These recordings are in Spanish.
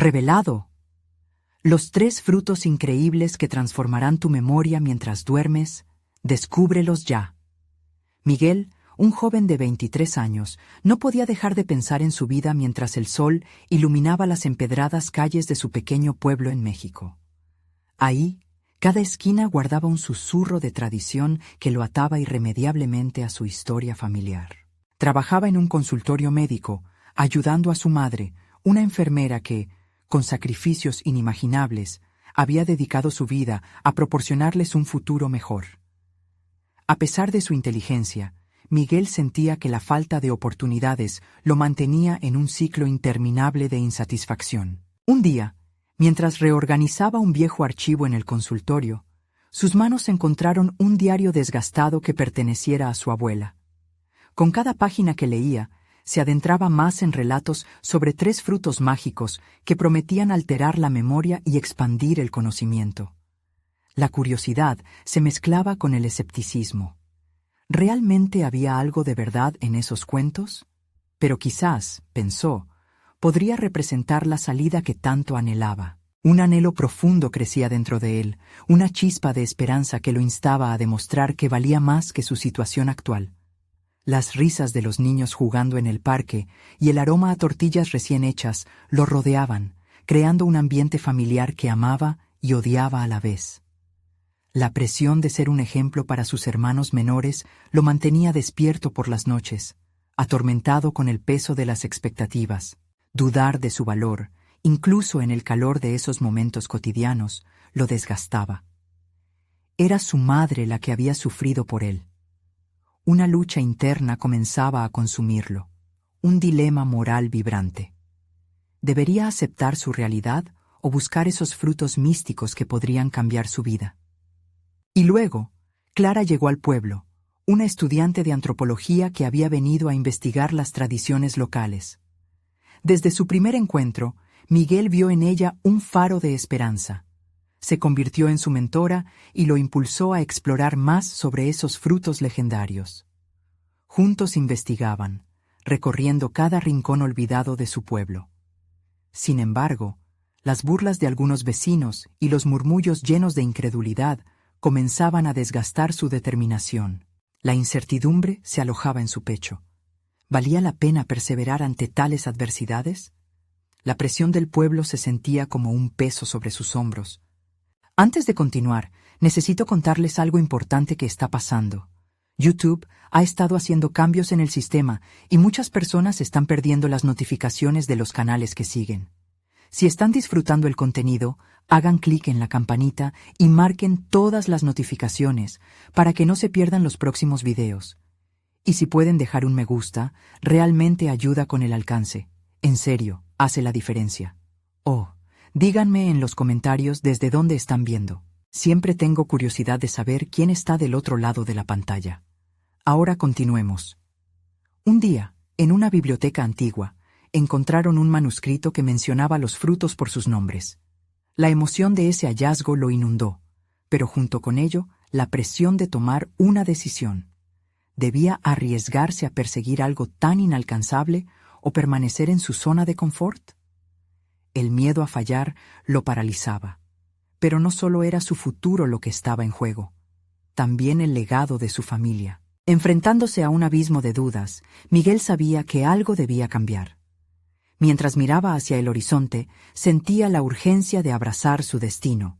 Revelado. Los 3 frutos increíbles que transformarán tu memoria mientras duermes, descúbrelos ya. Miguel, un joven de 23 años, no podía dejar de pensar en su vida mientras el sol iluminaba las empedradas calles de su pequeño pueblo en México. Ahí, cada esquina guardaba un susurro de tradición que lo ataba irremediablemente a su historia familiar. Trabajaba en un consultorio médico, ayudando a su madre, una enfermera que, con sacrificios inimaginables, había dedicado su vida a proporcionarles un futuro mejor. A pesar de su inteligencia, Miguel sentía que la falta de oportunidades lo mantenía en un ciclo interminable de insatisfacción. Un día, mientras reorganizaba un viejo archivo en el consultorio, sus manos encontraron un diario desgastado que perteneciera a su abuela. Con cada página que leía, se adentraba más en relatos sobre 3 frutos mágicos que prometían alterar la memoria y expandir el conocimiento. La curiosidad se mezclaba con el escepticismo. ¿Realmente había algo de verdad en esos cuentos? Pero quizás, pensó, podría representar la salida que tanto anhelaba. Un anhelo profundo crecía dentro de él, una chispa de esperanza que lo instaba a demostrar que valía más que su situación actual. Las risas de los niños jugando en el parque y el aroma a tortillas recién hechas lo rodeaban, creando un ambiente familiar que amaba y odiaba a la vez. La presión de ser un ejemplo para sus hermanos menores lo mantenía despierto por las noches, atormentado con el peso de las expectativas. Dudar de su valor, incluso en el calor de esos momentos cotidianos, lo desgastaba. Era su madre la que había sufrido por él. Una lucha interna comenzaba a consumirlo, un dilema moral vibrante. ¿Debería aceptar su realidad o buscar esos frutos místicos que podrían cambiar su vida? Y luego, Clara llegó al pueblo, una estudiante de antropología que había venido a investigar las tradiciones locales. Desde su primer encuentro, Miguel vio en ella un faro de esperanza. Se convirtió en su mentora y lo impulsó a explorar más sobre esos frutos legendarios. Juntos investigaban, recorriendo cada rincón olvidado de su pueblo. Sin embargo, las burlas de algunos vecinos y los murmullos llenos de incredulidad comenzaban a desgastar su determinación. La incertidumbre se alojaba en su pecho. ¿Valía la pena perseverar ante tales adversidades? La presión del pueblo se sentía como un peso sobre sus hombros. Antes de continuar, necesito contarles algo importante que está pasando. YouTube ha estado haciendo cambios en el sistema y muchas personas están perdiendo las notificaciones de los canales que siguen. Si están disfrutando el contenido, hagan clic en la campanita y marquen todas las notificaciones para que no se pierdan los próximos videos. Y si pueden dejar un me gusta, realmente ayuda con el alcance. En serio, hace la diferencia. Oh, díganme en los comentarios desde dónde están viendo. Siempre tengo curiosidad de saber quién está del otro lado de la pantalla. Ahora continuemos. Un día, en una biblioteca antigua, encontraron un manuscrito que mencionaba los frutos por sus nombres. La emoción de ese hallazgo lo inundó, pero junto con ello, la presión de tomar una decisión. ¿Debía arriesgarse a perseguir algo tan inalcanzable o permanecer en su zona de confort? El miedo a fallar lo paralizaba. Pero no solo era su futuro lo que estaba en juego, también el legado de su familia. Enfrentándose a un abismo de dudas, Miguel sabía que algo debía cambiar. Mientras miraba hacia el horizonte, sentía la urgencia de abrazar su destino.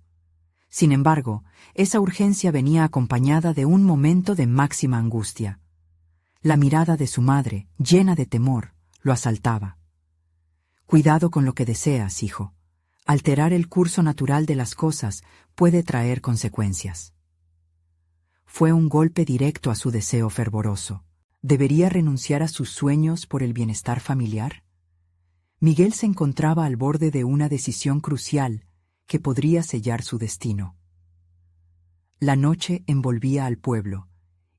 Sin embargo, esa urgencia venía acompañada de un momento de máxima angustia. La mirada de su madre, llena de temor, lo asaltaba. «Cuidado con lo que deseas, hijo. Alterar el curso natural de las cosas puede traer consecuencias». Fue un golpe directo a su deseo fervoroso. ¿Debería renunciar a sus sueños por el bienestar familiar? Miguel se encontraba al borde de una decisión crucial que podría sellar su destino. La noche envolvía al pueblo,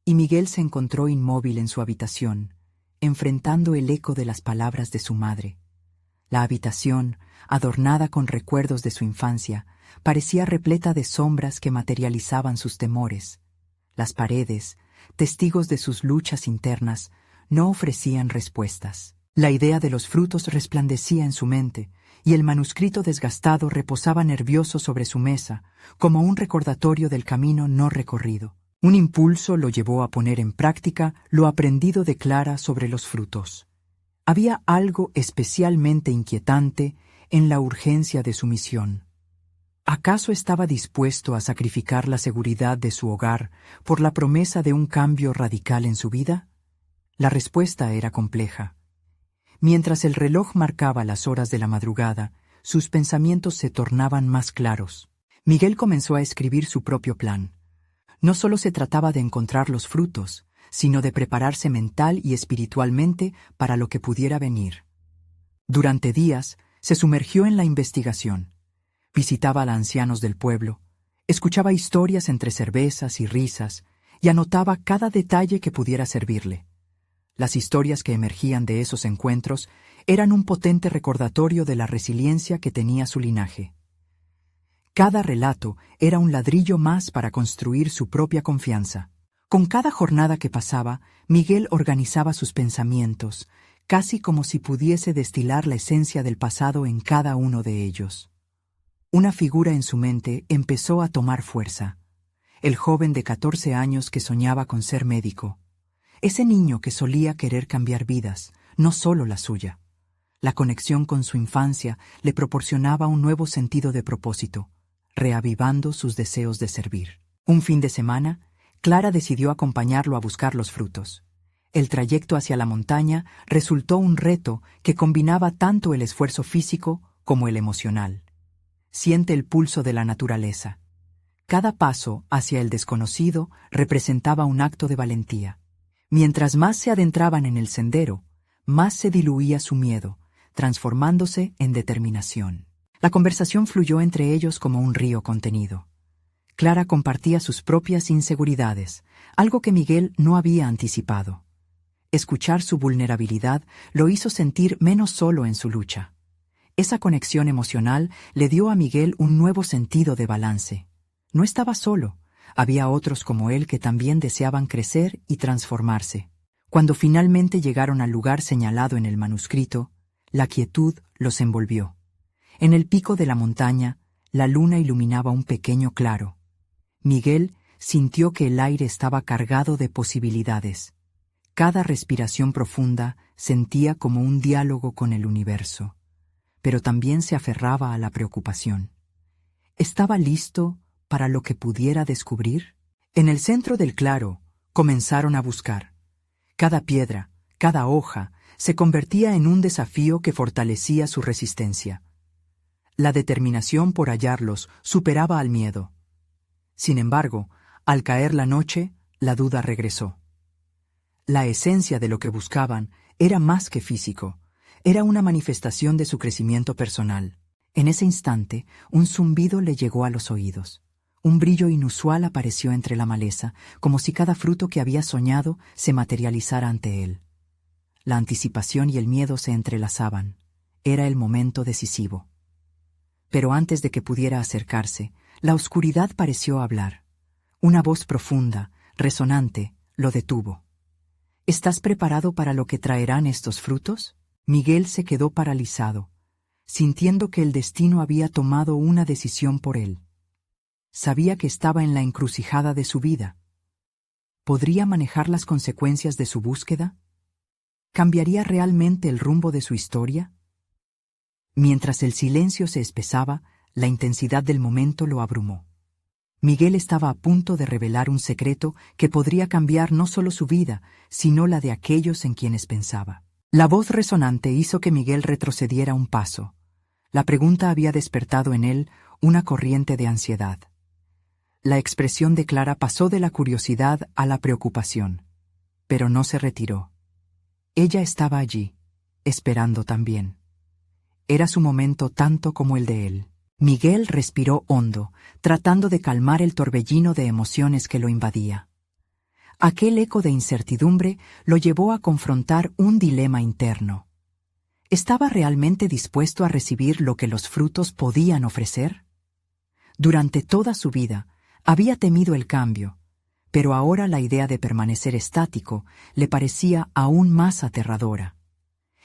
y Miguel se encontró inmóvil en su habitación, enfrentando el eco de las palabras de su madre. La habitación, adornada con recuerdos de su infancia, parecía repleta de sombras que materializaban sus temores. Las paredes, testigos de sus luchas internas, no ofrecían respuestas. La idea de los frutos resplandecía en su mente, y el manuscrito desgastado reposaba nervioso sobre su mesa, como un recordatorio del camino no recorrido. Un impulso lo llevó a poner en práctica lo aprendido de Clara sobre los frutos. Había algo especialmente inquietante en la urgencia de su misión. ¿Acaso estaba dispuesto a sacrificar la seguridad de su hogar por la promesa de un cambio radical en su vida? La respuesta era compleja. Mientras el reloj marcaba las horas de la madrugada, sus pensamientos se tornaban más claros. Miguel comenzó a escribir su propio plan. No solo se trataba de encontrar los frutos, sino de prepararse mental y espiritualmente para lo que pudiera venir. Durante días, se sumergió en la investigación. Visitaba a ancianos del pueblo, escuchaba historias entre cervezas y risas, y anotaba cada detalle que pudiera servirle. Las historias que emergían de esos encuentros eran un potente recordatorio de la resiliencia que tenía su linaje. Cada relato era un ladrillo más para construir su propia confianza. Con cada jornada que pasaba, Miguel organizaba sus pensamientos, casi como si pudiese destilar la esencia del pasado en cada uno de ellos. Una figura en su mente empezó a tomar fuerza. El joven de 14 años que soñaba con ser médico. Ese niño que solía querer cambiar vidas, no solo la suya. La conexión con su infancia le proporcionaba un nuevo sentido de propósito, reavivando sus deseos de servir. Un fin de semana, Clara decidió acompañarlo a buscar los frutos. El trayecto hacia la montaña resultó un reto que combinaba tanto el esfuerzo físico como el emocional. Siente el pulso de la naturaleza. Cada paso hacia el desconocido representaba un acto de valentía. Mientras más se adentraban en el sendero, más se diluía su miedo, transformándose en determinación. La conversación fluyó entre ellos como un río contenido. Clara compartía sus propias inseguridades, algo que Miguel no había anticipado. Escuchar su vulnerabilidad lo hizo sentir menos solo en su lucha. Esa conexión emocional le dio a Miguel un nuevo sentido de balance. No estaba solo. Había otros como él que también deseaban crecer y transformarse. Cuando finalmente llegaron al lugar señalado en el manuscrito, la quietud los envolvió. En el pico de la montaña, la luna iluminaba un pequeño claro. Miguel sintió que el aire estaba cargado de posibilidades. Cada respiración profunda sentía como un diálogo con el universo, pero también se aferraba a la preocupación. ¿Estaba listo para lo que pudiera descubrir? En el centro del claro, comenzaron a buscar. Cada piedra, cada hoja, se convertía en un desafío que fortalecía su resistencia. La determinación por hallarlos superaba al miedo. Sin embargo, al caer la noche, la duda regresó. La esencia de lo que buscaban era más que físico, era una manifestación de su crecimiento personal. En ese instante, un zumbido le llegó a los oídos. Un brillo inusual apareció entre la maleza, como si cada fruto que había soñado se materializara ante él. La anticipación y el miedo se entrelazaban. Era el momento decisivo. Pero antes de que pudiera acercarse, la oscuridad pareció hablar. Una voz profunda, resonante, lo detuvo. ¿Estás preparado para lo que traerán estos frutos? Miguel se quedó paralizado, sintiendo que el destino había tomado una decisión por él. Sabía que estaba en la encrucijada de su vida. ¿Podría manejar las consecuencias de su búsqueda? ¿Cambiaría realmente el rumbo de su historia? Mientras el silencio se espesaba, la intensidad del momento lo abrumó. Miguel estaba a punto de revelar un secreto que podría cambiar no solo su vida, sino la de aquellos en quienes pensaba. La voz resonante hizo que Miguel retrocediera un paso. La pregunta había despertado en él una corriente de ansiedad. La expresión de Clara pasó de la curiosidad a la preocupación, pero no se retiró. Ella estaba allí, esperando también. Era su momento tanto como el de él. Miguel respiró hondo, tratando de calmar el torbellino de emociones que lo invadía. Aquel eco de incertidumbre lo llevó a confrontar un dilema interno. ¿Estaba realmente dispuesto a recibir lo que los frutos podían ofrecer? Durante toda su vida, había temido el cambio, pero ahora la idea de permanecer estático le parecía aún más aterradora.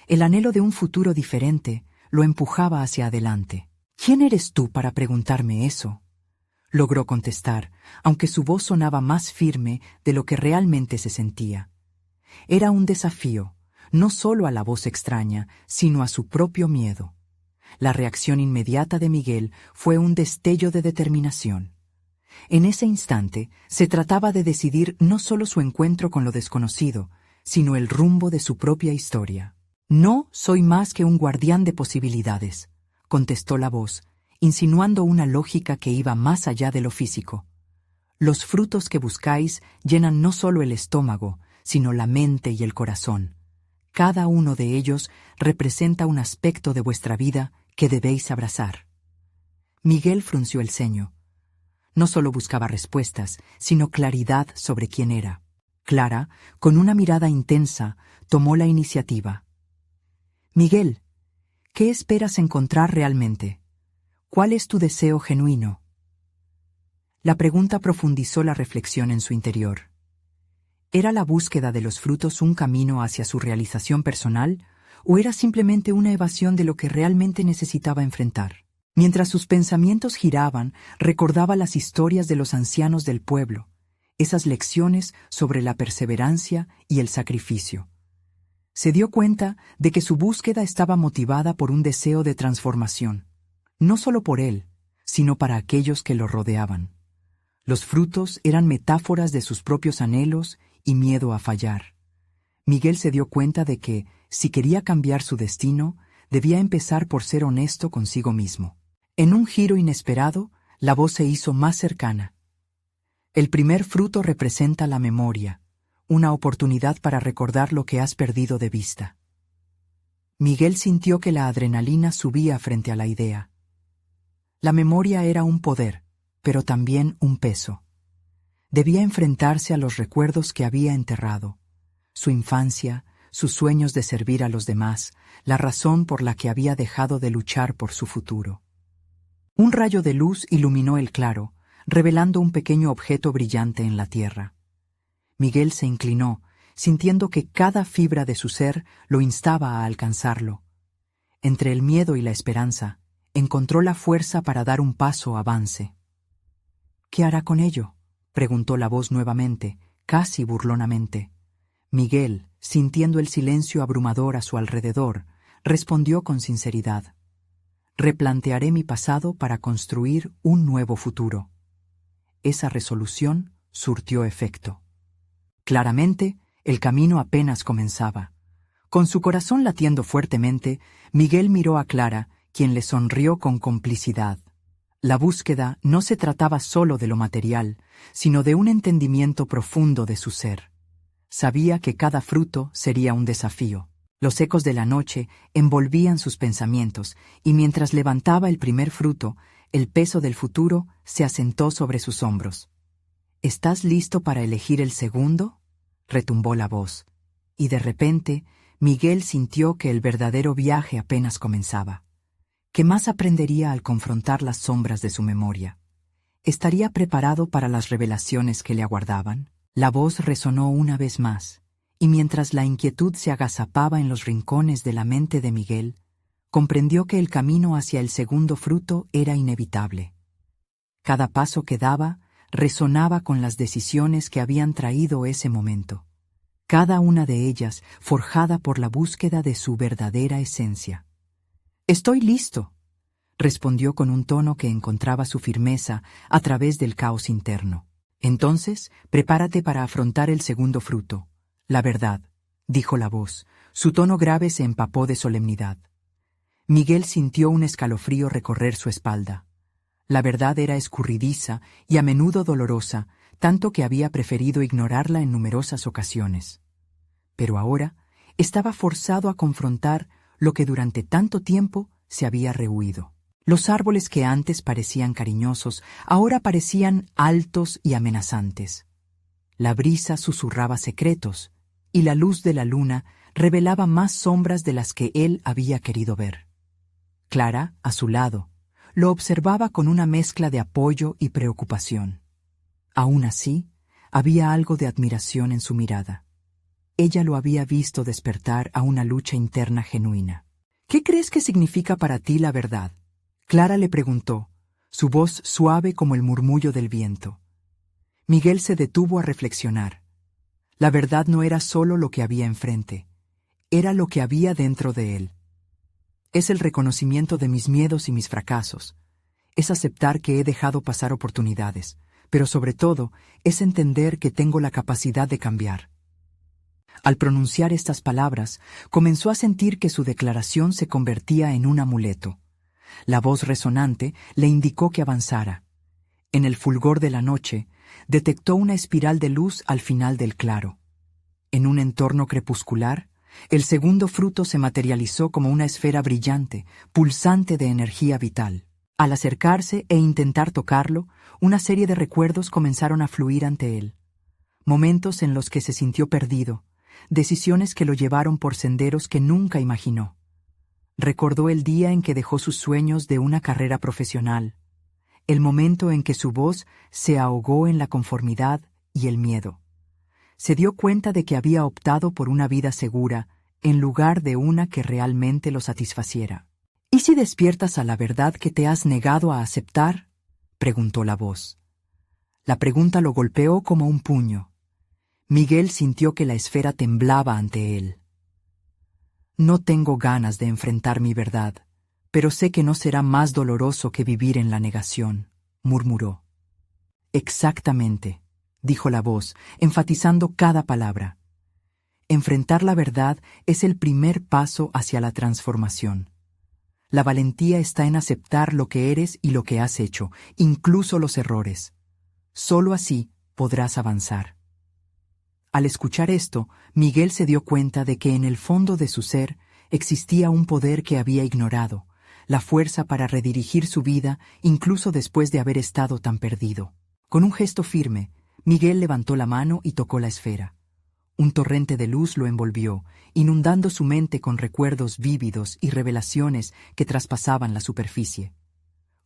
El anhelo de un futuro diferente lo empujaba hacia adelante. «¿Quién eres tú para preguntarme eso?», logró contestar, aunque su voz sonaba más firme de lo que realmente se sentía. Era un desafío, no solo a la voz extraña, sino a su propio miedo. La reacción inmediata de Miguel fue un destello de determinación. En ese instante se trataba de decidir no solo su encuentro con lo desconocido, sino el rumbo de su propia historia. «No soy más que un guardián de posibilidades», contestó la voz, insinuando una lógica que iba más allá de lo físico. «Los frutos que buscáis llenan no solo el estómago, sino la mente y el corazón. Cada uno de ellos representa un aspecto de vuestra vida que debéis abrazar». Miguel frunció el ceño. No solo buscaba respuestas, sino claridad sobre quién era. Clara, con una mirada intensa, tomó la iniciativa. «Miguel, ¿qué esperas encontrar realmente? ¿Cuál es tu deseo genuino?». La pregunta profundizó la reflexión en su interior. ¿Era la búsqueda de los frutos un camino hacia su realización personal, o era simplemente una evasión de lo que realmente necesitaba enfrentar? Mientras sus pensamientos giraban, recordaba las historias de los ancianos del pueblo, esas lecciones sobre la perseverancia y el sacrificio. Se dio cuenta de que su búsqueda estaba motivada por un deseo de transformación, no solo por él, sino para aquellos que lo rodeaban. Los frutos eran metáforas de sus propios anhelos y miedo a fallar. Miguel se dio cuenta de que, si quería cambiar su destino, debía empezar por ser honesto consigo mismo. En un giro inesperado, la voz se hizo más cercana. «El primer fruto representa la memoria, una oportunidad para recordar lo que has perdido de vista». Miguel sintió que la adrenalina subía frente a la idea. La memoria era un poder, pero también un peso. Debía enfrentarse a los recuerdos que había enterrado, su infancia, sus sueños de servir a los demás, la razón por la que había dejado de luchar por su futuro. Un rayo de luz iluminó el claro, revelando un pequeño objeto brillante en la tierra. Miguel se inclinó, sintiendo que cada fibra de su ser lo instaba a alcanzarlo. Entre el miedo y la esperanza, encontró la fuerza para dar un paso avance. «¿Qué hará con ello?», preguntó la voz nuevamente, casi burlonamente. Miguel, sintiendo el silencio abrumador a su alrededor, respondió con sinceridad: «Replantearé mi pasado para construir un nuevo futuro». Esa resolución surtió efecto. Claramente, el camino apenas comenzaba. Con su corazón latiendo fuertemente, Miguel miró a Clara, quien le sonrió con complicidad. La búsqueda no se trataba solo de lo material, sino de un entendimiento profundo de su ser. Sabía que cada fruto sería un desafío. Los ecos de la noche envolvían sus pensamientos, y mientras levantaba el primer fruto, el peso del futuro se asentó sobre sus hombros. «¿Estás listo para elegir el segundo?», retumbó la voz, y de repente Miguel sintió que el verdadero viaje apenas comenzaba. ¿Qué más aprendería al confrontar las sombras de su memoria? ¿Estaría preparado para las revelaciones que le aguardaban? La voz resonó una vez más, y mientras la inquietud se agazapaba en los rincones de la mente de Miguel, comprendió que el camino hacia el segundo fruto era inevitable. Cada paso que daba resonaba con las decisiones que habían traído ese momento, cada una de ellas forjada por la búsqueda de su verdadera esencia. «Estoy listo», respondió con un tono que encontraba su firmeza a través del caos interno. «Entonces, prepárate para afrontar el segundo fruto, la verdad», dijo la voz. Su tono grave se empapó de solemnidad. Miguel sintió un escalofrío recorrer su espalda. La verdad era escurridiza y a menudo dolorosa, tanto que había preferido ignorarla en numerosas ocasiones. Pero ahora estaba forzado a confrontar lo que durante tanto tiempo se había rehuido. Los árboles que antes parecían cariñosos, ahora parecían altos y amenazantes. La brisa susurraba secretos, y la luz de la luna revelaba más sombras de las que él había querido ver. Clara, a su lado, lo observaba con una mezcla de apoyo y preocupación. Aún así, había algo de admiración en su mirada. Ella lo había visto despertar a una lucha interna genuina. ¿Qué crees que significa para ti la verdad? Clara le preguntó, su voz suave como el murmullo del viento. Miguel se detuvo a reflexionar. La verdad no era solo lo que había enfrente, era lo que había dentro de él. Es el reconocimiento de mis miedos y mis fracasos. Es aceptar que he dejado pasar oportunidades, pero sobre todo es entender que tengo la capacidad de cambiar. Al pronunciar estas palabras, comenzó a sentir que su declaración se convertía en un amuleto. La voz resonante le indicó que avanzara. En el fulgor de la noche, detectó una espiral de luz al final del claro. En un entorno crepuscular, el segundo fruto se materializó como una esfera brillante, pulsante de energía vital. Al acercarse e intentar tocarlo, una serie de recuerdos comenzaron a fluir ante él. Momentos en los que se sintió perdido, decisiones que lo llevaron por senderos que nunca imaginó. Recordó el día en que dejó sus sueños de una carrera profesional, el momento en que su voz se ahogó en la conformidad y el miedo. Se dio cuenta de que había optado por una vida segura en lugar de una que realmente lo satisfaciera. ¿Y si despiertas a la verdad que te has negado a aceptar?, preguntó la voz. La pregunta lo golpeó como un puño. Miguel sintió que la esfera temblaba ante él. No tengo ganas de enfrentar mi verdad, pero sé que no será más doloroso que vivir en la negación, murmuró. Exactamente, dijo la voz, enfatizando cada palabra. Enfrentar la verdad es el primer paso hacia la transformación. La valentía está en aceptar lo que eres y lo que has hecho, incluso los errores. Solo así podrás avanzar. Al escuchar esto, Miguel se dio cuenta de que en el fondo de su ser existía un poder que había ignorado, la fuerza para redirigir su vida incluso después de haber estado tan perdido. Con un gesto firme, Miguel levantó la mano y tocó la esfera. Un torrente de luz lo envolvió, inundando su mente con recuerdos vívidos y revelaciones que traspasaban la superficie.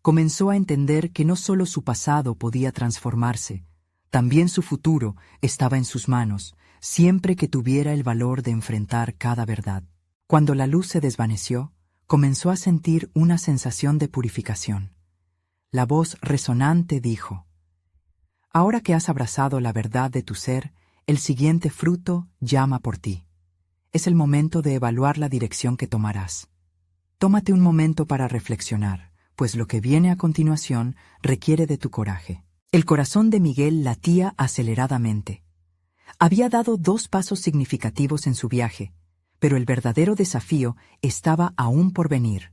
Comenzó a entender que no solo su pasado podía transformarse, también su futuro estaba en sus manos, siempre que tuviera el valor de enfrentar cada verdad. Cuando la luz se desvaneció, comenzó a sentir una sensación de purificación. La voz resonante dijo: «Ahora que has abrazado la verdad de tu ser, el siguiente fruto llama por ti. Es el momento de evaluar la dirección que tomarás. Tómate un momento para reflexionar, pues lo que viene a continuación requiere de tu coraje». El corazón de Miguel latía aceleradamente. Había dado 2 pasos significativos en su viaje, pero el verdadero desafío estaba aún por venir.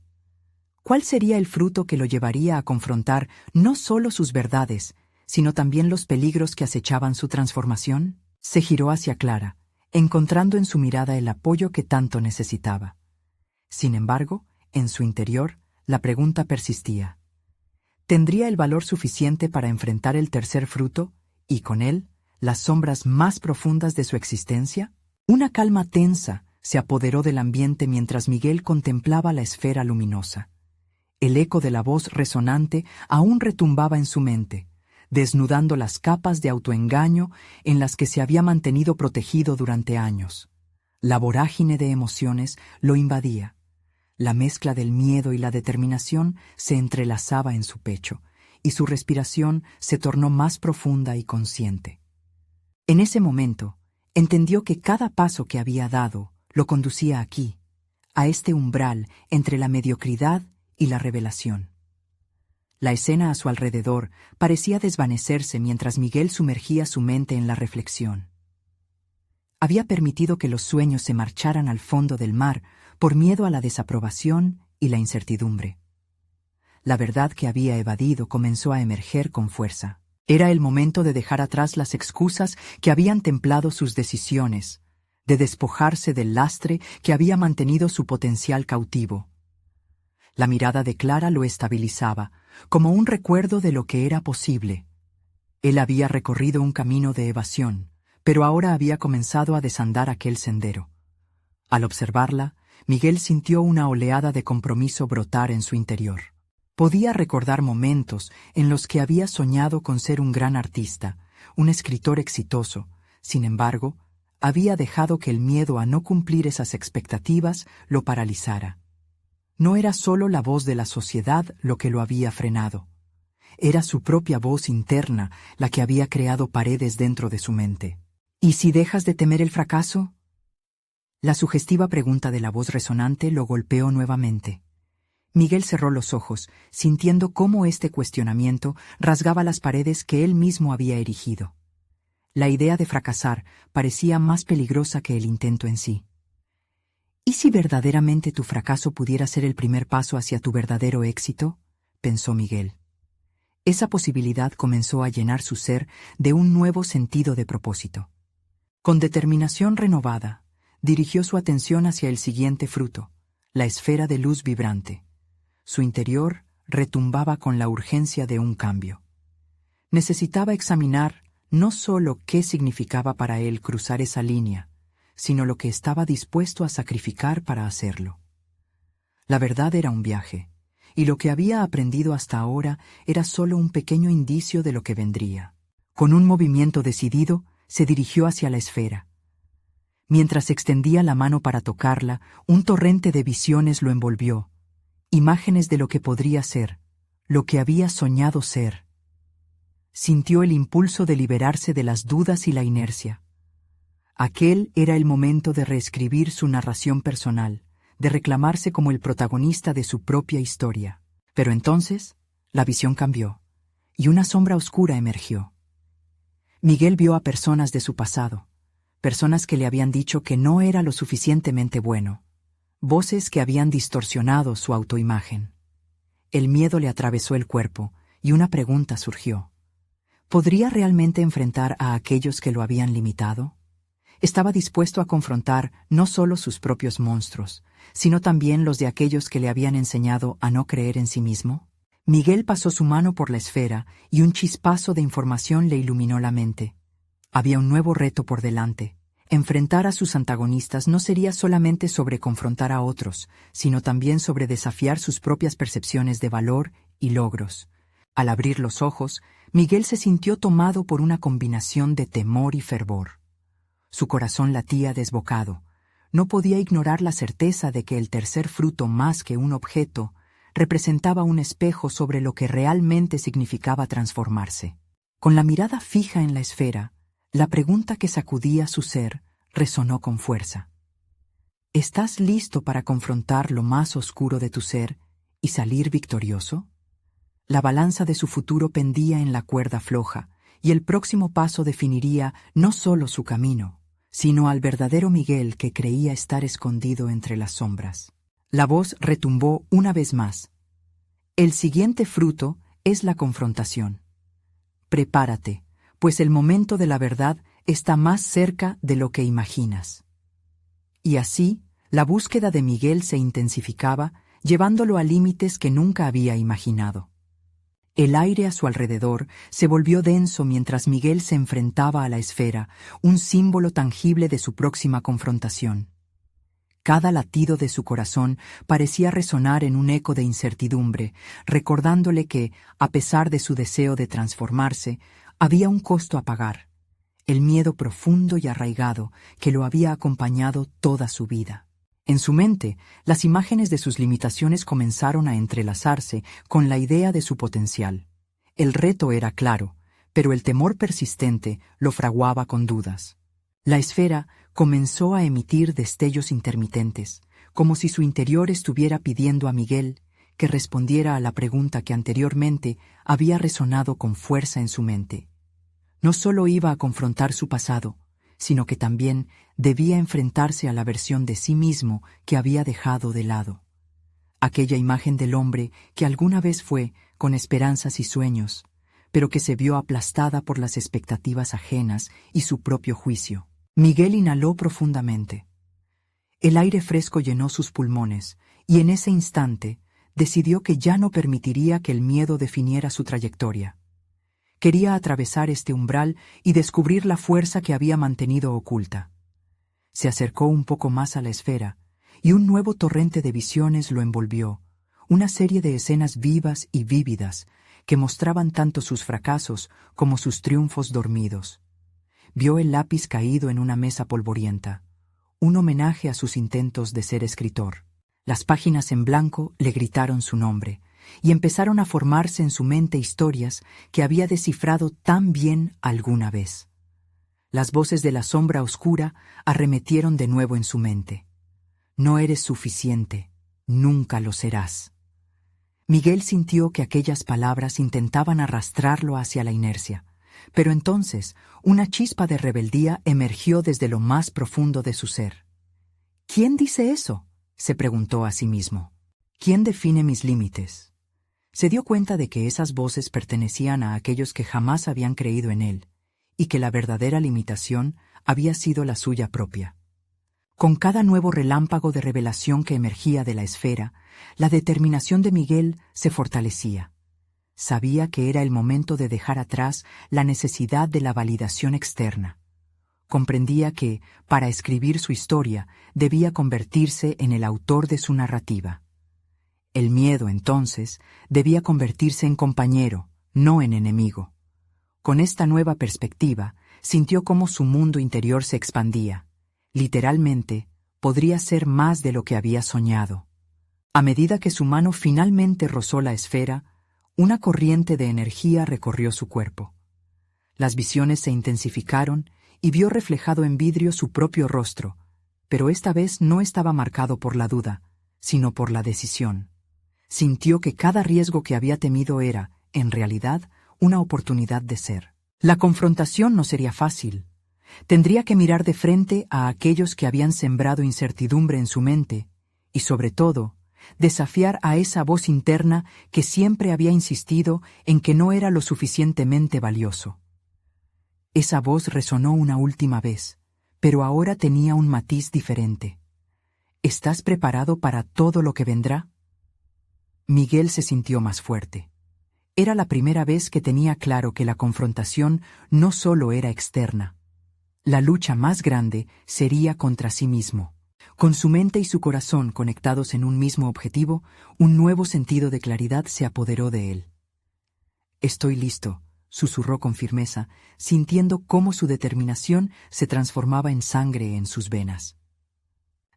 ¿Cuál sería el fruto que lo llevaría a confrontar no solo sus verdades, sino también los peligros que acechaban su transformación? Se giró hacia Clara, encontrando en su mirada el apoyo que tanto necesitaba. Sin embargo, en su interior, la pregunta persistía. ¿Tendría el valor suficiente para enfrentar el tercer fruto, y con él, las sombras más profundas de su existencia? Una calma tensa se apoderó del ambiente mientras Miguel contemplaba la esfera luminosa. El eco de la voz resonante aún retumbaba en su mente, desnudando las capas de autoengaño en las que se había mantenido protegido durante años. La vorágine de emociones lo invadía. La mezcla del miedo y la determinación se entrelazaba en su pecho, y su respiración se tornó más profunda y consciente. En ese momento, entendió que cada paso que había dado lo conducía aquí, a este umbral entre la mediocridad y la revelación. La escena a su alrededor parecía desvanecerse mientras Miguel sumergía su mente en la reflexión. Había permitido que los sueños se marcharan al fondo del mar por miedo a la desaprobación y la incertidumbre. La verdad que había evadido comenzó a emerger con fuerza. Era el momento de dejar atrás las excusas que habían templado sus decisiones, de despojarse del lastre que había mantenido su potencial cautivo. La mirada de Clara lo estabilizaba, como un recuerdo de lo que era posible. Él había recorrido un camino de evasión, pero ahora había comenzado a desandar aquel sendero. Al observarla, Miguel sintió una oleada de compromiso brotar en su interior. Podía recordar momentos en los que había soñado con ser un gran artista, un escritor exitoso. Sin embargo, había dejado que el miedo a no cumplir esas expectativas lo paralizara. No era solo la voz de la sociedad lo que lo había frenado. Era su propia voz interna la que había creado paredes dentro de su mente. ¿Y si dejas de temer el fracaso? La sugestiva pregunta de la voz resonante lo golpeó nuevamente. Miguel cerró los ojos, sintiendo cómo este cuestionamiento rasgaba las paredes que él mismo había erigido. La idea de fracasar parecía más peligrosa que el intento en sí. ¿Y si verdaderamente tu fracaso pudiera ser el primer paso hacia tu verdadero éxito?, pensó Miguel. Esa posibilidad comenzó a llenar su ser de un nuevo sentido de propósito. Con determinación renovada, dirigió su atención hacia el siguiente fruto, la esfera de luz vibrante. Su interior retumbaba con la urgencia de un cambio. Necesitaba examinar no solo qué significaba para él cruzar esa línea, sino lo que estaba dispuesto a sacrificar para hacerlo. La verdad era un viaje, y lo que había aprendido hasta ahora era solo un pequeño indicio de lo que vendría. Con un movimiento decidido, se dirigió hacia la esfera. Mientras extendía la mano para tocarla, un torrente de visiones lo envolvió, imágenes de lo que podría ser, lo que había soñado ser. Sintió el impulso de liberarse de las dudas y la inercia. Aquel era el momento de reescribir su narración personal, de reclamarse como el protagonista de su propia historia. Pero entonces, la visión cambió, y una sombra oscura emergió. Miguel vio a personas de su pasado, personas que le habían dicho que no era lo suficientemente bueno, voces que habían distorsionado su autoimagen. El miedo le atravesó el cuerpo, y una pregunta surgió. ¿Podría realmente enfrentar a aquellos que lo habían limitado? Estaba dispuesto a confrontar no solo sus propios monstruos, sino también los de aquellos que le habían enseñado a no creer en sí mismo. Miguel pasó su mano por la esfera y un chispazo de información le iluminó la mente. Había un nuevo reto por delante. Enfrentar a sus antagonistas no sería solamente sobre confrontar a otros, sino también sobre desafiar sus propias percepciones de valor y logros. Al abrir los ojos, Miguel se sintió tomado por una combinación de temor y fervor. Su corazón latía desbocado. No podía ignorar la certeza de que el tercer fruto, más que un objeto, representaba un espejo sobre lo que realmente significaba transformarse. Con la mirada fija en la esfera, la pregunta que sacudía su ser resonó con fuerza. ¿Estás listo para confrontar lo más oscuro de tu ser y salir victorioso? La balanza de su futuro pendía en la cuerda floja, y el próximo paso definiría no solo su camino, sino al verdadero Miguel que creía estar escondido entre las sombras. La voz retumbó una vez más. El siguiente fruto es la confrontación. Prepárate, pues el momento de la verdad está más cerca de lo que imaginas. Y así, la búsqueda de Miguel se intensificaba, llevándolo a límites que nunca había imaginado. El aire a su alrededor se volvió denso mientras Miguel se enfrentaba a la esfera, un símbolo tangible de su próxima confrontación. Cada latido de su corazón parecía resonar en un eco de incertidumbre, recordándole que, a pesar de su deseo de transformarse, había un costo a pagar, el miedo profundo y arraigado que lo había acompañado toda su vida. En su mente, las imágenes de sus limitaciones comenzaron a entrelazarse con la idea de su potencial. El reto era claro, pero el temor persistente lo fraguaba con dudas. La esfera comenzó a emitir destellos intermitentes, como si su interior estuviera pidiendo a Miguel que respondiera a la pregunta que anteriormente había resonado con fuerza en su mente. No solo iba a confrontar su pasado, sino que también debía enfrentarse a la versión de sí mismo que había dejado de lado. Aquella imagen del hombre que alguna vez fue, con esperanzas y sueños, pero que se vio aplastada por las expectativas ajenas y su propio juicio. Miguel inhaló profundamente. El aire fresco llenó sus pulmones, y en ese instante decidió que ya no permitiría que el miedo definiera su trayectoria. Quería atravesar este umbral y descubrir la fuerza que había mantenido oculta. Se acercó un poco más a la esfera, y un nuevo torrente de visiones lo envolvió, una serie de escenas vivas y vívidas que mostraban tanto sus fracasos como sus triunfos dormidos. Vio el lápiz caído en una mesa polvorienta, un homenaje a sus intentos de ser escritor. Las páginas en blanco le gritaron su nombre, y empezaron a formarse en su mente historias que había descifrado tan bien alguna vez. Las voces de la sombra oscura arremetieron de nuevo en su mente. No eres suficiente, nunca lo serás. Miguel sintió que aquellas palabras intentaban arrastrarlo hacia la inercia, pero entonces una chispa de rebeldía emergió desde lo más profundo de su ser. ¿Quién dice eso?, se preguntó a sí mismo. ¿Quién define mis límites? Se dio cuenta de que esas voces pertenecían a aquellos que jamás habían creído en él, y que la verdadera limitación había sido la suya propia. Con cada nuevo relámpago de revelación que emergía de la esfera, la determinación de Miguel se fortalecía. Sabía que era el momento de dejar atrás la necesidad de la validación externa. Comprendía que, para escribir su historia, debía convertirse en el autor de su narrativa. El miedo, entonces, debía convertirse en compañero, no en enemigo. Con esta nueva perspectiva, sintió cómo su mundo interior se expandía. Literalmente, podría ser más de lo que había soñado. A medida que su mano finalmente rozó la esfera, una corriente de energía recorrió su cuerpo. Las visiones se intensificaron y vio reflejado en vidrio su propio rostro, pero esta vez no estaba marcado por la duda, sino por la decisión. Sintió que cada riesgo que había temido era, en realidad, una oportunidad de ser. La confrontación no sería fácil. Tendría que mirar de frente a aquellos que habían sembrado incertidumbre en su mente y, sobre todo, desafiar a esa voz interna que siempre había insistido en que no era lo suficientemente valioso. Esa voz resonó una última vez, pero ahora tenía un matiz diferente. ¿Estás preparado para todo lo que vendrá? Miguel se sintió más fuerte. Era la primera vez que tenía claro que la confrontación no solo era externa. La lucha más grande sería contra sí mismo. Con su mente y su corazón conectados en un mismo objetivo, un nuevo sentido de claridad se apoderó de él. «Estoy listo», susurró con firmeza, sintiendo cómo su determinación se transformaba en sangre en sus venas.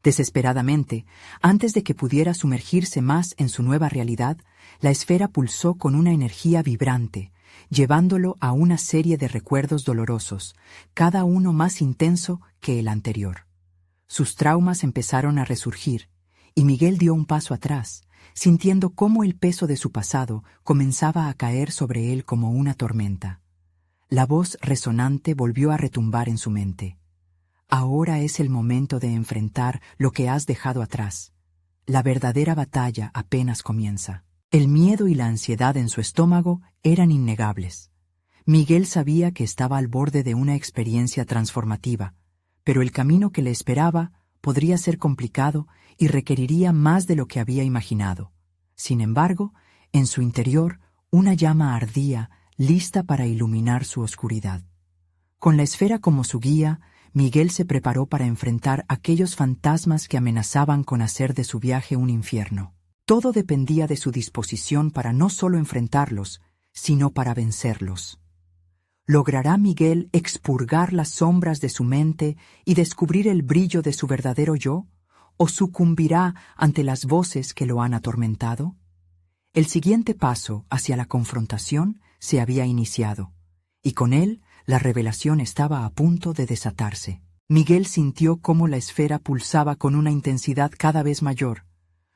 Desesperadamente, antes de que pudiera sumergirse más en su nueva realidad, la esfera pulsó con una energía vibrante, llevándolo a una serie de recuerdos dolorosos, cada uno más intenso que el anterior. Sus traumas empezaron a resurgir, y Miguel dio un paso atrás, sintiendo cómo el peso de su pasado comenzaba a caer sobre él como una tormenta. La voz resonante volvió a retumbar en su mente. Ahora es el momento de enfrentar lo que has dejado atrás. La verdadera batalla apenas comienza. El miedo y la ansiedad en su estómago eran innegables. Miguel sabía que estaba al borde de una experiencia transformativa, pero el camino que le esperaba podría ser complicado y requeriría más de lo que había imaginado. Sin embargo, en su interior, una llama ardía, lista para iluminar su oscuridad. Con la esfera como su guía, Miguel se preparó para enfrentar aquellos fantasmas que amenazaban con hacer de su viaje un infierno. Todo dependía de su disposición para no solo enfrentarlos, sino para vencerlos. ¿Logrará Miguel expurgar las sombras de su mente y descubrir el brillo de su verdadero yo? ¿O sucumbirá ante las voces que lo han atormentado? El siguiente paso hacia la confrontación se había iniciado, y con él la revelación estaba a punto de desatarse. Miguel sintió cómo la esfera pulsaba con una intensidad cada vez mayor,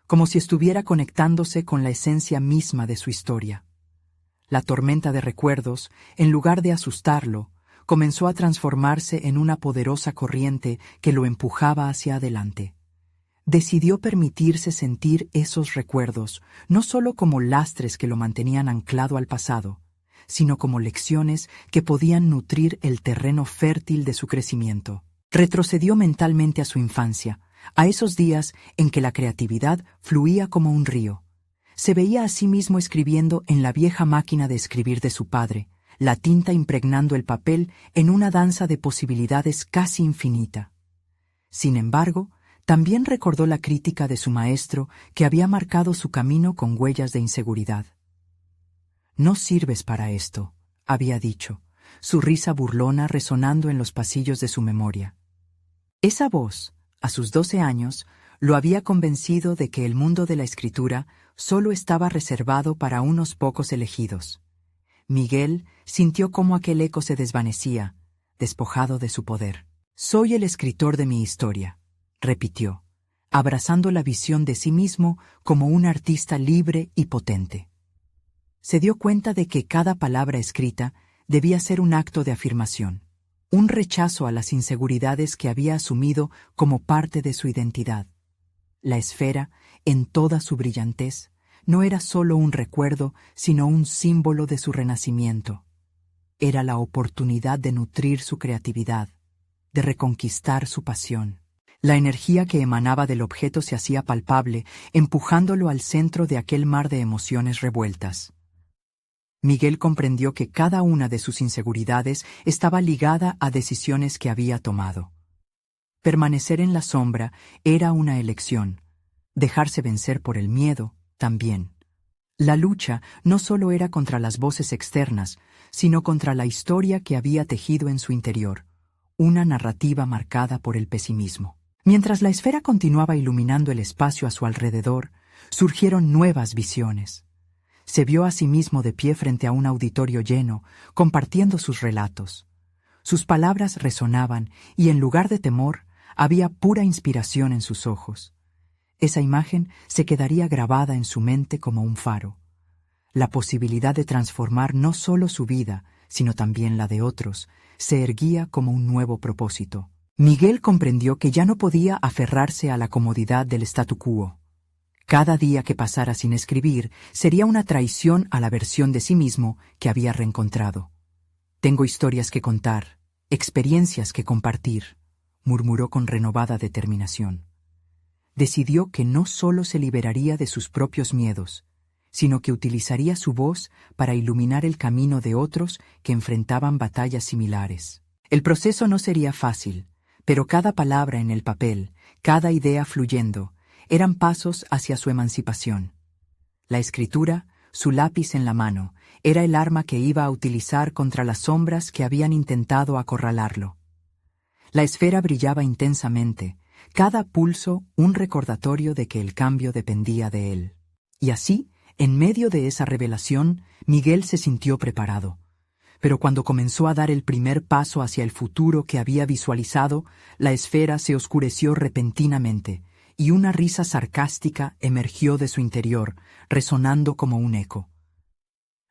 como si estuviera conectándose con la esencia misma de su historia. La tormenta de recuerdos, en lugar de asustarlo, comenzó a transformarse en una poderosa corriente que lo empujaba hacia adelante. Decidió permitirse sentir esos recuerdos, no solo como lastres que lo mantenían anclado al pasado, sino como lecciones que podían nutrir el terreno fértil de su crecimiento. Retrocedió mentalmente a su infancia, a esos días en que la creatividad fluía como un río. Se veía a sí mismo escribiendo en la vieja máquina de escribir de su padre, la tinta impregnando el papel en una danza de posibilidades casi infinita. Sin embargo, también recordó la crítica de su maestro que había marcado su camino con huellas de inseguridad. «No sirves para esto», había dicho, su risa burlona resonando en los pasillos de su memoria. Esa voz, a sus 12 años, Lo había convencido de que el mundo de la escritura solo estaba reservado para unos pocos elegidos. Miguel sintió cómo aquel eco se desvanecía, despojado de su poder. «Soy el escritor de mi historia», repitió, abrazando la visión de sí mismo como un artista libre y potente. Se dio cuenta de que cada palabra escrita debía ser un acto de afirmación, un rechazo a las inseguridades que había asumido como parte de su identidad. La esfera, en toda su brillantez, no era solo un recuerdo, sino un símbolo de su renacimiento. Era la oportunidad de nutrir su creatividad, de reconquistar su pasión. La energía que emanaba del objeto se hacía palpable, empujándolo al centro de aquel mar de emociones revueltas. Miguel comprendió que cada una de sus inseguridades estaba ligada a decisiones que había tomado. Permanecer en la sombra era una elección, dejarse vencer por el miedo también. La lucha no solo era contra las voces externas, sino contra la historia que había tejido en su interior, una narrativa marcada por el pesimismo. Mientras la esfera continuaba iluminando el espacio a su alrededor, surgieron nuevas visiones. Se vio a sí mismo de pie frente a un auditorio lleno, compartiendo sus relatos. Sus palabras resonaban y en lugar de temor, había pura inspiración en sus ojos. Esa imagen se quedaría grabada en su mente como un faro. La posibilidad de transformar no solo su vida, sino también la de otros, se erguía como un nuevo propósito. Miguel comprendió que ya no podía aferrarse a la comodidad del statu quo. Cada día que pasara sin escribir sería una traición a la versión de sí mismo que había reencontrado. «Tengo historias que contar, experiencias que compartir», murmuró con renovada determinación. Decidió que no solo se liberaría de sus propios miedos, sino que utilizaría su voz para iluminar el camino de otros que enfrentaban batallas similares. El proceso no sería fácil, pero cada palabra en el papel, cada idea fluyendo, eran pasos hacia su emancipación. La escritura, su lápiz en la mano, era el arma que iba a utilizar contra las sombras que habían intentado acorralarlo. La esfera brillaba intensamente, cada pulso un recordatorio de que el cambio dependía de él. Y así, en medio de esa revelación, Miguel se sintió preparado. Pero cuando comenzó a dar el primer paso hacia el futuro que había visualizado, la esfera se oscureció repentinamente, y una risa sarcástica emergió de su interior, resonando como un eco.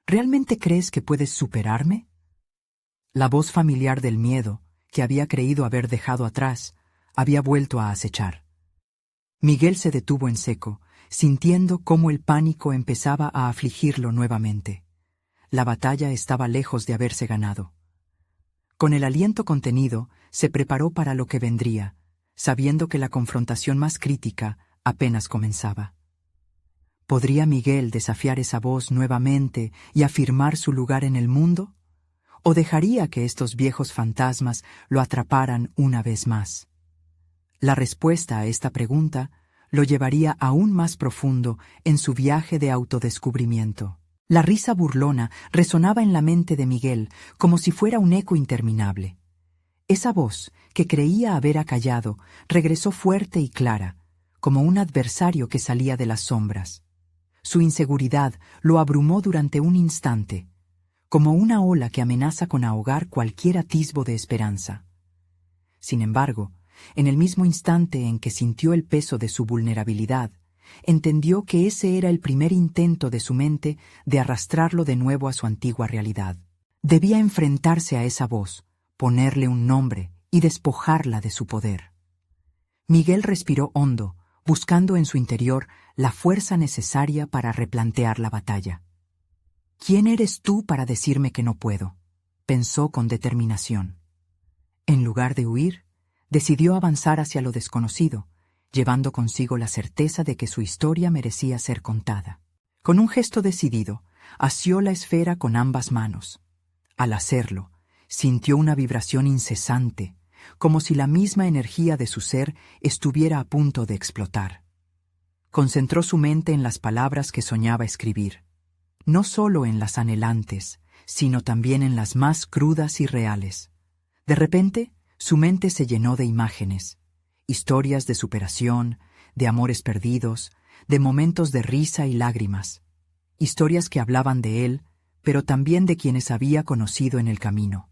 «¿Realmente crees que puedes superarme?» La voz familiar del miedo, que había creído haber dejado atrás, había vuelto a acechar. Miguel se detuvo en seco, sintiendo cómo el pánico empezaba a afligirlo nuevamente. La batalla estaba lejos de haberse ganado. Con el aliento contenido, se preparó para lo que vendría, sabiendo que la confrontación más crítica apenas comenzaba. ¿Podría Miguel desafiar esa voz nuevamente y afirmar su lugar en el mundo? ¿O dejaría que estos viejos fantasmas lo atraparan una vez más? La respuesta a esta pregunta lo llevaría aún más profundo en su viaje de autodescubrimiento. La risa burlona resonaba en la mente de Miguel como si fuera un eco interminable. Esa voz, que creía haber acallado, regresó fuerte y clara, como un adversario que salía de las sombras. Su inseguridad lo abrumó durante un instante, como una ola que amenaza con ahogar cualquier atisbo de esperanza. Sin embargo, en el mismo instante en que sintió el peso de su vulnerabilidad, entendió que ese era el primer intento de su mente de arrastrarlo de nuevo a su antigua realidad. Debía enfrentarse a esa voz, ponerle un nombre y despojarla de su poder. Miguel respiró hondo, buscando en su interior la fuerza necesaria para replantear la batalla. «¿Quién eres tú para decirme que no puedo?», pensó con determinación. En lugar de huir, decidió avanzar hacia lo desconocido, llevando consigo la certeza de que su historia merecía ser contada. Con un gesto decidido, asió la esfera con ambas manos. Al hacerlo, sintió una vibración incesante, como si la misma energía de su ser estuviera a punto de explotar. Concentró su mente en las palabras que soñaba escribir, no solo en las anhelantes, sino también en las más crudas y reales. De repente, su mente se llenó de imágenes, historias de superación, de amores perdidos, de momentos de risa y lágrimas. Historias que hablaban de él, pero también de quienes había conocido en el camino.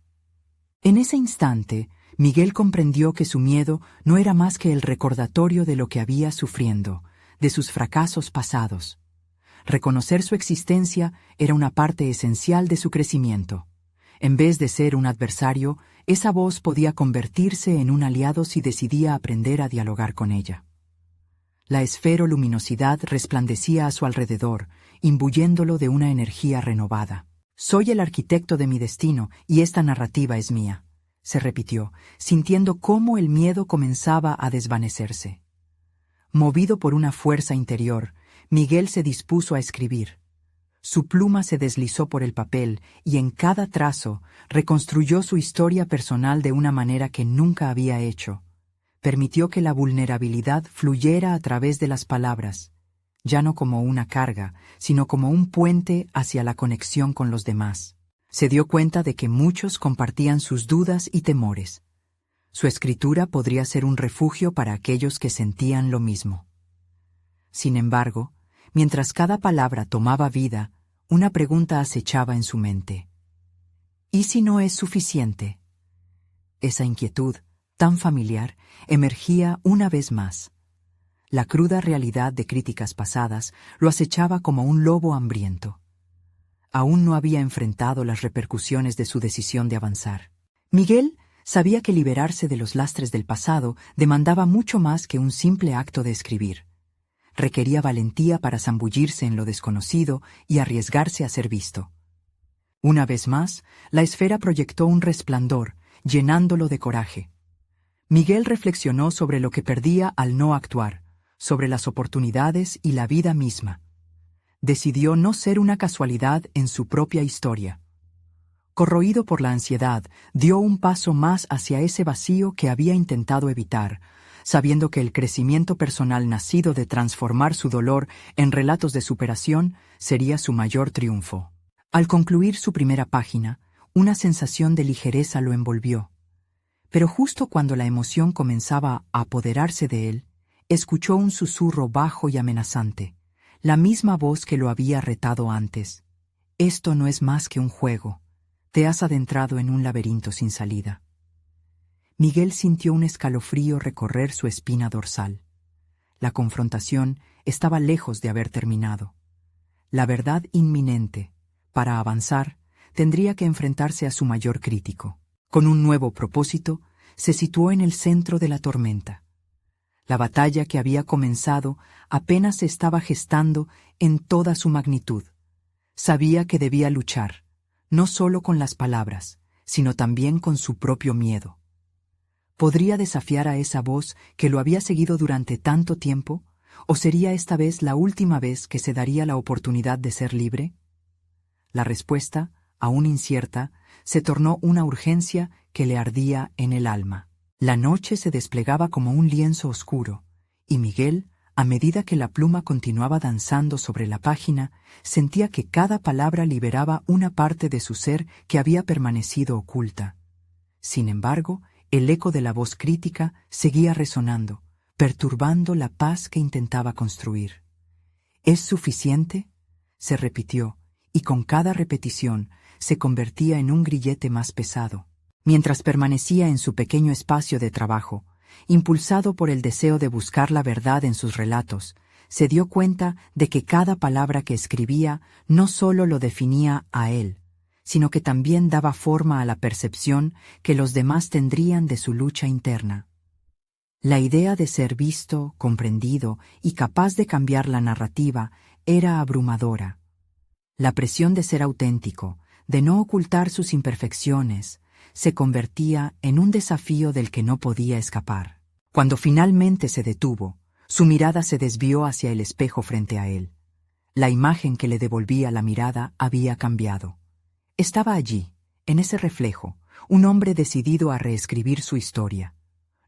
En ese instante, Miguel comprendió que su miedo no era más que el recordatorio de lo que había sufriendo, de sus fracasos pasados. Reconocer su existencia era una parte esencial de su crecimiento. En vez de ser un adversario, esa voz podía convertirse en un aliado si decidía aprender a dialogar con ella. La esferoluminosidad resplandecía a su alrededor, imbuyéndolo de una energía renovada. «Soy el arquitecto de mi destino y esta narrativa es mía», se repitió, sintiendo cómo el miedo comenzaba a desvanecerse. Movido por una fuerza interior, Miguel se dispuso a escribir. Su pluma se deslizó por el papel y en cada trazo reconstruyó su historia personal de una manera que nunca había hecho. Permitió que la vulnerabilidad fluyera a través de las palabras, ya no como una carga, sino como un puente hacia la conexión con los demás. Se dio cuenta de que muchos compartían sus dudas y temores. Su escritura podría ser un refugio para aquellos que sentían lo mismo. Sin embargo, mientras cada palabra tomaba vida, una pregunta acechaba en su mente. ¿Y si no es suficiente? Esa inquietud, tan familiar, emergía una vez más. La cruda realidad de críticas pasadas lo acechaba como un lobo hambriento. Aún no había enfrentado las repercusiones de su decisión de avanzar. Miguel sabía que liberarse de los lastres del pasado demandaba mucho más que un simple acto de escribir. Requería valentía para zambullirse en lo desconocido y arriesgarse a ser visto. Una vez más, la esfera proyectó un resplandor, llenándolo de coraje. Miguel reflexionó sobre lo que perdía al no actuar, sobre las oportunidades y la vida misma. Decidió no ser una casualidad en su propia historia. Corroído por la ansiedad, dio un paso más hacia ese vacío que había intentado evitar, sabiendo que el crecimiento personal nacido de transformar su dolor en relatos de superación sería su mayor triunfo. Al concluir su primera página, una sensación de ligereza lo envolvió. Pero justo cuando la emoción comenzaba a apoderarse de él, escuchó un susurro bajo y amenazante, la misma voz que lo había retado antes. «Esto no es más que un juego. Te has adentrado en un laberinto sin salida». Miguel sintió un escalofrío recorrer su espina dorsal. La confrontación estaba lejos de haber terminado. La verdad inminente, para avanzar, tendría que enfrentarse a su mayor crítico. Con un nuevo propósito, se situó en el centro de la tormenta. La batalla que había comenzado apenas se estaba gestando en toda su magnitud. Sabía que debía luchar, no solo con las palabras, sino también con su propio miedo. ¿Podría desafiar a esa voz que lo había seguido durante tanto tiempo? ¿O sería esta vez la última vez que se daría la oportunidad de ser libre? La respuesta, aún incierta, se tornó una urgencia que le ardía en el alma. La noche se desplegaba como un lienzo oscuro, y Miguel, a medida que la pluma continuaba danzando sobre la página, sentía que cada palabra liberaba una parte de su ser que había permanecido oculta. Sin embargo, el eco de la voz crítica seguía resonando, perturbando la paz que intentaba construir. «¿Es suficiente?», se repitió, y con cada repetición se convertía en un grillete más pesado. Mientras permanecía en su pequeño espacio de trabajo, impulsado por el deseo de buscar la verdad en sus relatos, se dio cuenta de que cada palabra que escribía no solo lo definía a él, sino que también daba forma a la percepción que los demás tendrían de su lucha interna. La idea de ser visto, comprendido y capaz de cambiar la narrativa era abrumadora. La presión de ser auténtico, de no ocultar sus imperfecciones, se convertía en un desafío del que no podía escapar. Cuando finalmente se detuvo, su mirada se desvió hacia el espejo frente a él. La imagen que le devolvía la mirada había cambiado. Estaba allí, en ese reflejo, un hombre decidido a reescribir su historia.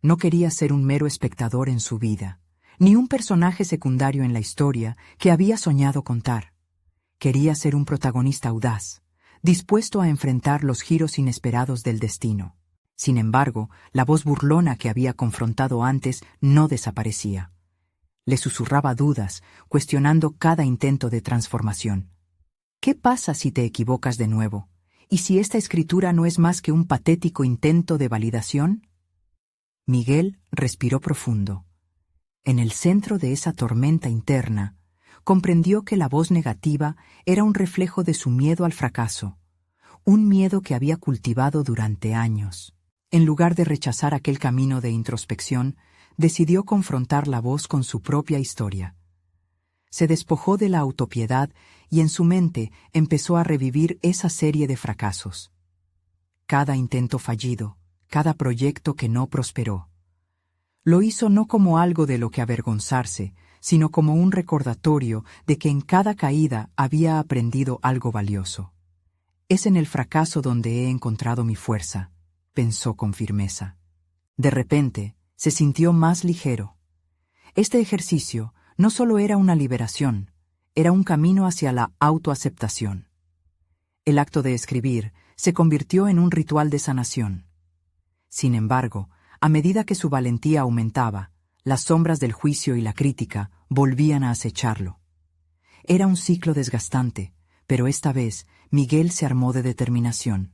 No quería ser un mero espectador en su vida, ni un personaje secundario en la historia que había soñado contar. Quería ser un protagonista audaz, dispuesto a enfrentar los giros inesperados del destino. Sin embargo, la voz burlona que había confrontado antes no desaparecía. Le susurraba dudas, cuestionando cada intento de transformación. ¿Qué pasa si te equivocas de nuevo? ¿Y si esta escritura no es más que un patético intento de validación? Miguel respiró profundo. En el centro de esa tormenta interna, comprendió que la voz negativa era un reflejo de su miedo al fracaso, un miedo que había cultivado durante años. En lugar de rechazar aquel camino de introspección, decidió confrontar la voz con su propia historia. Se despojó de la autopiedad y en su mente empezó a revivir esa serie de fracasos. Cada intento fallido, cada proyecto que no prosperó. Lo hizo no como algo de lo que avergonzarse, sino como un recordatorio de que en cada caída había aprendido algo valioso. Es en el fracaso donde he encontrado mi fuerza, pensó con firmeza. De repente, se sintió más ligero. Este ejercicio no solo era una liberación, era un camino hacia la autoaceptación. El acto de escribir se convirtió en un ritual de sanación. Sin embargo, a medida que su valentía aumentaba, las sombras del juicio y la crítica volvían a acecharlo. Era un ciclo desgastante, pero esta vez Miguel se armó de determinación.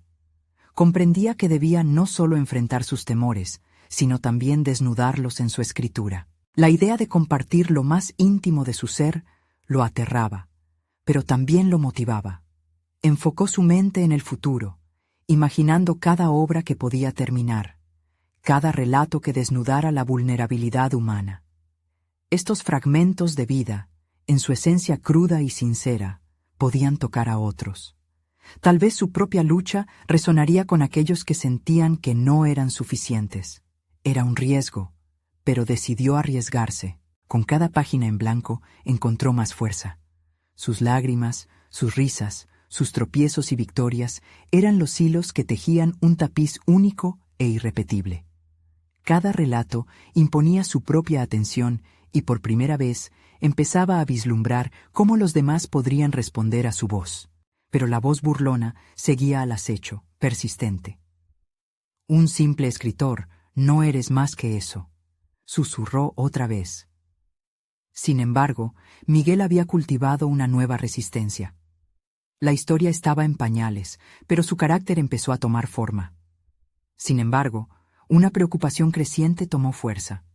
Comprendía que debía no solo enfrentar sus temores, sino también desnudarlos en su escritura. La idea de compartir lo más íntimo de su ser lo aterraba, pero también lo motivaba. Enfocó su mente en el futuro, imaginando cada obra que podía terminar, cada relato que desnudara la vulnerabilidad humana. Estos fragmentos de vida, en su esencia cruda y sincera, podían tocar a otros. Tal vez su propia lucha resonaría con aquellos que sentían que no eran suficientes. Era un riesgo, pero decidió arriesgarse. Con cada página en blanco encontró más fuerza. Sus lágrimas, sus risas, sus tropiezos y victorias eran los hilos que tejían un tapiz único e irrepetible. Cada relato imponía su propia atención y por primera vez empezaba a vislumbrar cómo los demás podrían responder a su voz. Pero la voz burlona seguía al acecho, persistente. Un simple escritor, no eres más que eso, susurró otra vez. Sin embargo, Miguel había cultivado una nueva resistencia. La historia estaba en pañales, pero su carácter empezó a tomar forma. Sin embargo, una preocupación creciente tomó fuerza.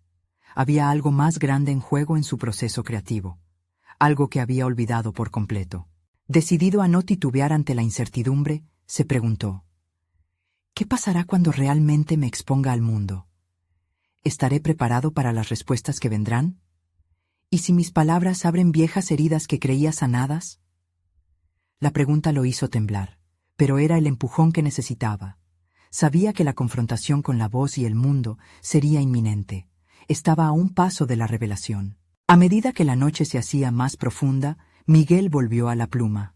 Había algo más grande en juego en su proceso creativo, algo que había olvidado por completo. Decidido a no titubear ante la incertidumbre, se preguntó: ¿qué pasará cuando realmente me exponga al mundo? ¿Estaré preparado para las respuestas que vendrán? ¿Y si mis palabras abren viejas heridas que creía sanadas? La pregunta lo hizo temblar, pero era el empujón que necesitaba. Sabía que la confrontación con la voz y el mundo sería inminente. Estaba a un paso de la revelación. A medida que la noche se hacía más profunda, Miguel volvió a la pluma.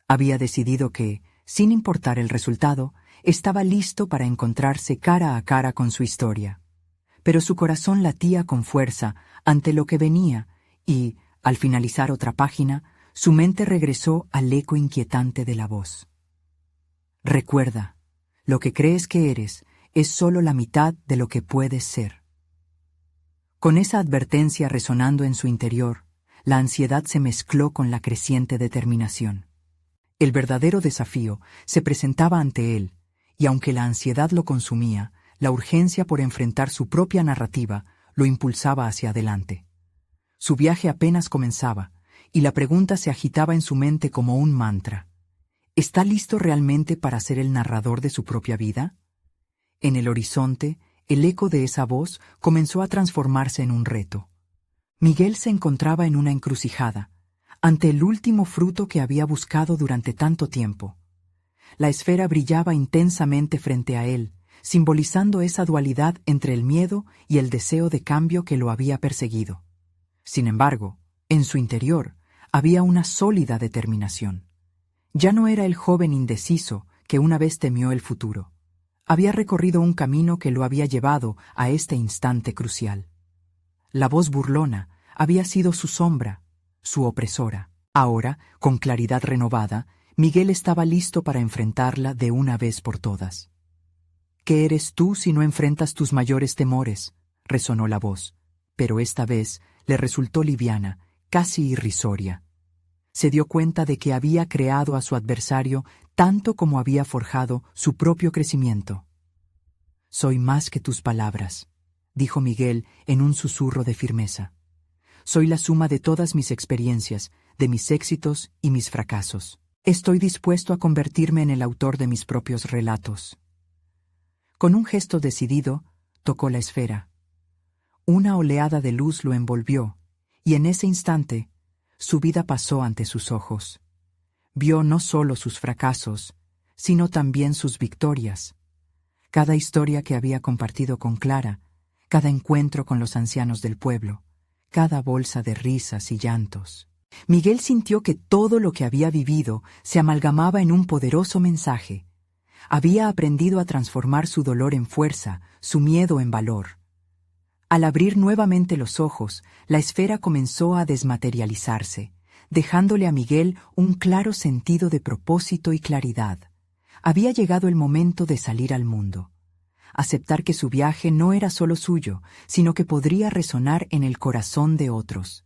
Había decidido que, sin importar el resultado, estaba listo para encontrarse cara a cara con su historia. Pero su corazón latía con fuerza ante lo que venía y, al finalizar otra página, su mente regresó al eco inquietante de la voz. Recuerda, lo que crees que eres es solo la mitad de lo que puedes ser. Con esa advertencia resonando en su interior, la ansiedad se mezcló con la creciente determinación. El verdadero desafío se presentaba ante él, y aunque la ansiedad lo consumía, la urgencia por enfrentar su propia narrativa lo impulsaba hacia adelante. Su viaje apenas comenzaba, y la pregunta se agitaba en su mente como un mantra. ¿Está listo realmente para ser el narrador de su propia vida? En el horizonte, el eco de esa voz comenzó a transformarse en un reto. Miguel se encontraba en una encrucijada, ante el último fruto que había buscado durante tanto tiempo. La esfera brillaba intensamente frente a él, simbolizando esa dualidad entre el miedo y el deseo de cambio que lo había perseguido. Sin embargo, en su interior había una sólida determinación. Ya no era el joven indeciso que una vez temió el futuro. Había recorrido un camino que lo había llevado a este instante crucial. La voz burlona había sido su sombra, su opresora. Ahora, con claridad renovada, Miguel estaba listo para enfrentarla de una vez por todas. ¿Qué eres tú si no enfrentas tus mayores temores?, resonó la voz, pero esta vez le resultó liviana, casi irrisoria. Se dio cuenta de que había creado a su adversario tanto como había forjado su propio crecimiento. «Soy más que tus palabras», dijo Miguel en un susurro de firmeza. «Soy la suma de todas mis experiencias, de mis éxitos y mis fracasos. Estoy dispuesto a convertirme en el autor de mis propios relatos». Con un gesto decidido, tocó la esfera. Una oleada de luz lo envolvió, y en ese instante, su vida pasó ante sus ojos. Vio no solo sus fracasos, sino también sus victorias. Cada historia que había compartido con Clara, cada encuentro con los ancianos del pueblo, cada bolsa de risas y llantos. Miguel sintió que todo lo que había vivido se amalgamaba en un poderoso mensaje. Había aprendido a transformar su dolor en fuerza, su miedo en valor. Al abrir nuevamente los ojos, la esfera comenzó a desmaterializarse, dejándole a Miguel un claro sentido de propósito y claridad. Había llegado el momento de salir al mundo. Aceptar que su viaje no era solo suyo, sino que podría resonar en el corazón de otros.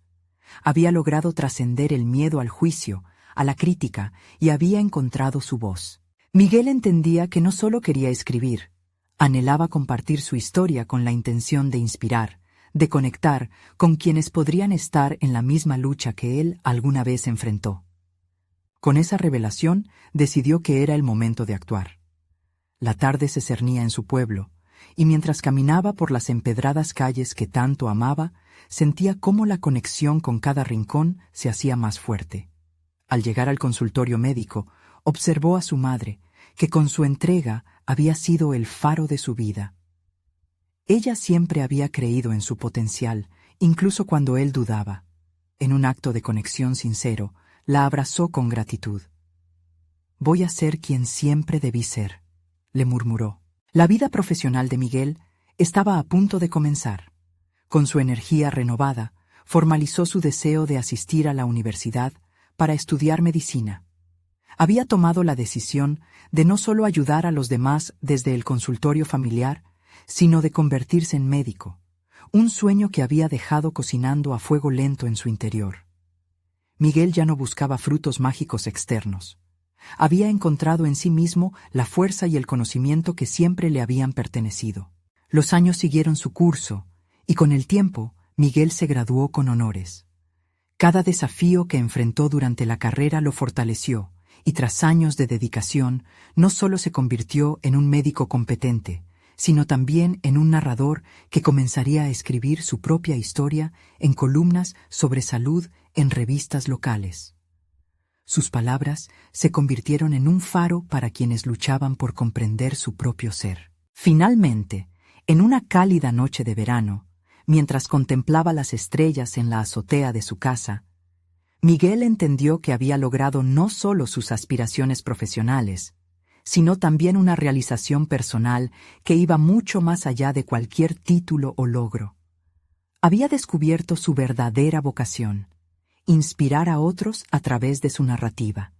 Había logrado trascender el miedo al juicio, a la crítica, y había encontrado su voz. Miguel entendía que no solo quería escribir, anhelaba compartir su historia con la intención de inspirar, de conectar con quienes podrían estar en la misma lucha que él alguna vez enfrentó. Con esa revelación, decidió que era el momento de actuar. La tarde se cernía en su pueblo, y mientras caminaba por las empedradas calles que tanto amaba, sentía cómo la conexión con cada rincón se hacía más fuerte. Al llegar al consultorio médico, observó a su madre, que con su entrega había sido el faro de su vida. Ella siempre había creído en su potencial, incluso cuando él dudaba. En un acto de conexión sincero, la abrazó con gratitud. «Voy a ser quien siempre debí ser», le murmuró. La vida profesional de Miguel estaba a punto de comenzar. Con su energía renovada, formalizó su deseo de asistir a la universidad para estudiar medicina. Había tomado la decisión de no solo ayudar a los demás desde el consultorio familiar, sino de convertirse en médico, un sueño que había dejado cocinando a fuego lento en su interior. Miguel ya no buscaba frutos mágicos externos. Había encontrado en sí mismo la fuerza y el conocimiento que siempre le habían pertenecido. Los años siguieron su curso, y con el tiempo, Miguel se graduó con honores. Cada desafío que enfrentó durante la carrera lo fortaleció, y tras años de dedicación, no solo se convirtió en un médico competente, sino también en un narrador que comenzaría a escribir su propia historia en columnas sobre salud en revistas locales. Sus palabras se convirtieron en un faro para quienes luchaban por comprender su propio ser. Finalmente, en una cálida noche de verano, mientras contemplaba las estrellas en la azotea de su casa, Miguel entendió que había logrado no solo sus aspiraciones profesionales, sino también una realización personal que iba mucho más allá de cualquier título o logro. Había descubierto su verdadera vocación: inspirar a otros a través de su narrativa.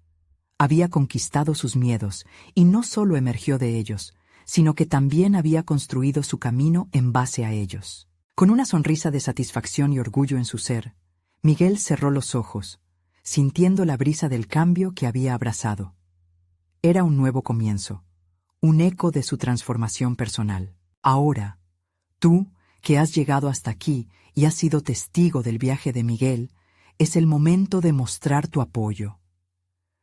Había conquistado sus miedos, y no solo emergió de ellos, sino que también había construido su camino en base a ellos. Con una sonrisa de satisfacción y orgullo en su ser, Miguel cerró los ojos, sintiendo la brisa del cambio que había abrazado. Era un nuevo comienzo, un eco de su transformación personal. Ahora, tú, que has llegado hasta aquí y has sido testigo del viaje de Miguel, es el momento de mostrar tu apoyo.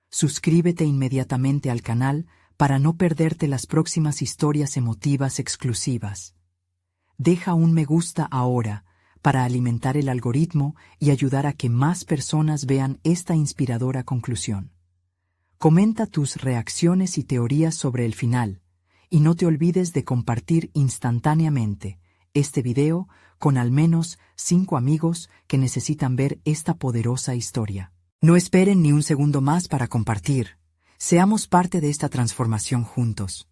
Suscríbete inmediatamente al canal para no perderte las próximas historias emotivas exclusivas. Deja un me gusta ahora para alimentar el algoritmo y ayudar a que más personas vean esta inspiradora conclusión. Comenta tus reacciones y teorías sobre el final, y no te olvides de compartir instantáneamente este video con al menos 5 amigos que necesitan ver esta poderosa historia. No esperen ni un segundo más para compartir. Seamos parte de esta transformación juntos.